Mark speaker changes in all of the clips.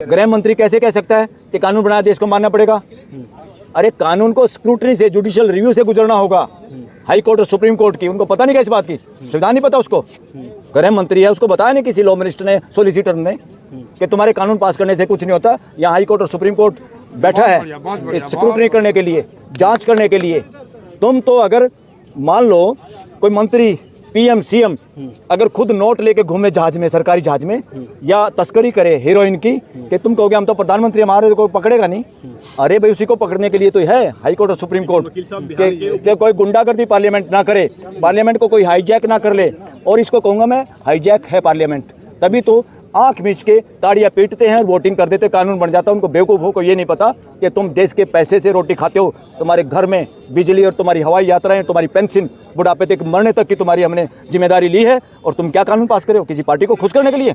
Speaker 1: गृह मंत्री कैसे कह सकता है कि कानून बनाया देश को मानना पड़ेगा? अरे कानून को स्क्रूटनी से, जुडिशियल रिव्यू से गुजरना होगा, हाई कोर्ट और सुप्रीम कोर्ट की। उनको पता नहीं क्या इस बात की, संविधान नहीं पता उसको। गृह मंत्री है, उसको बताया नहीं किसी लॉ मिनिस्टर ने, सोलिसिटर ने, कि तुम्हारे कानून पास करने से कुछ नहीं होता। यहाँ हाई कोर्ट और सुप्रीम कोर्ट बैठा है स्क्रूटनी करने के लिए, जांच करने के लिए। तुम तो अगर मान लो कोई मंत्री, पीएम, सीएम अगर खुद नोट लेके घूमे जहाज में, सरकारी जहाज में, या तस्करी करे हीरोइन की, कि तुम कहोगे हम तो प्रधानमंत्री, हमारे को पकड़ेगा नहीं। अरे भाई, उसी को पकड़ने के लिए तो है हाई कोर्ट और सुप्रीम कोर्ट, कि कोई गुंडागर्दी पार्लियामेंट ना करे, पार्लियामेंट को कोई हाईजैक ना कर ले। और इसको कहूँगा मैं, हाईजैक है पार्लियामेंट, तभी तो आंख मीच के ताड़ियां पीटते हैं और वोटिंग कर देते, कानून बन जाता है। उनको बेवकूफ़ों को ये नहीं पता कि तुम देश के पैसे से रोटी खाते हो। तुम्हारे घर में बिजली और तुम्हारी हवाई यात्राएं, तुम्हारी पेंशन, बुढ़ापे तक मरने तक की तुम्हारी हमने जिम्मेदारी ली है। और तुम क्या कानून पास करे हो? किसी पार्टी को खुश करने के लिए,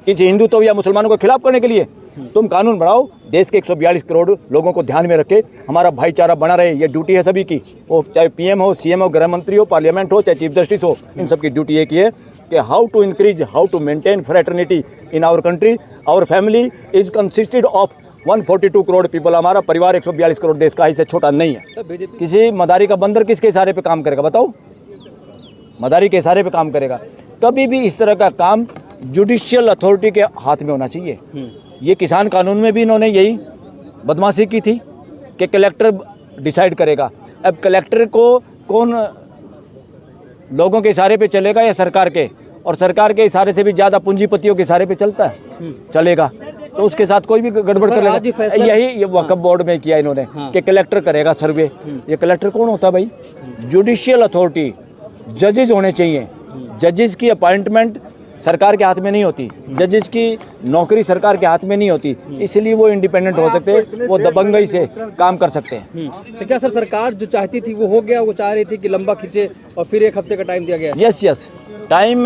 Speaker 1: किसी हिंदुत्व या मुसलमानों को खिलाफ करने के लिए? तुम कानून बनाओ, देश के 142 करोड़ लोगों को ध्यान में रखे, हमारा भाईचारा बना रहे। ये ड्यूटी है सभी की, वो चाहे पीएम हो, सीएम हो, गृह मंत्री हो, पार्लियामेंट हो, चाहे चीफ जस्टिस हो, इन सब की ड्यूटी एक ही है कि how to increase, how to maintain fraternity in our country. Our family is consisted of 142 crore people. हमारा परिवार 142 करोड़ देश का, इससे छोटा नहीं है। किसी मदारी का बंदर किसके इशारे पे काम करेगा बताओ? मदारी के इशारे पे काम करेगा। कभी भी इस तरह का काम जुडिशियल अथॉरिटी के हाथ में होना चाहिए। ये किसान कानून में भी इन्होंने यही बदमाशी की थी कि कलेक्टर डिसाइड करेगा। अब कलेक्टर को कौन, लोगों के इशारे पे चलेगा या सरकार के? और सरकार के इशारे से भी ज़्यादा पूंजीपतियों के इशारे पे चलता है, चलेगा, तो उसके साथ कोई भी गड़बड़ कर लेगा। यही वक्फ बोर्ड में किया इन्होंने कि कलेक्टर करेगा सर्वे। ये कलेक्टर कौन होता है भाई? जुडिशियल अथॉरिटी, जजेस होने चाहिए। जजेस की अपॉइंटमेंट सरकार के हाथ में नहीं होती, जजेस की नौकरी सरकार के हाथ में नहीं होती, इसलिए वो इंडिपेंडेंट हो सकते हैं, वो दबंगई से काम कर सकते हैं।
Speaker 2: तो क्या सर सरकार जो चाहती थी वो हो गया? वो चाह रही थी कि लंबा खींचे और फिर 1 हफ्ते का टाइम दिया गया?
Speaker 1: यस, टाइम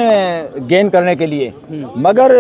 Speaker 1: गेन करने के लिए, मगर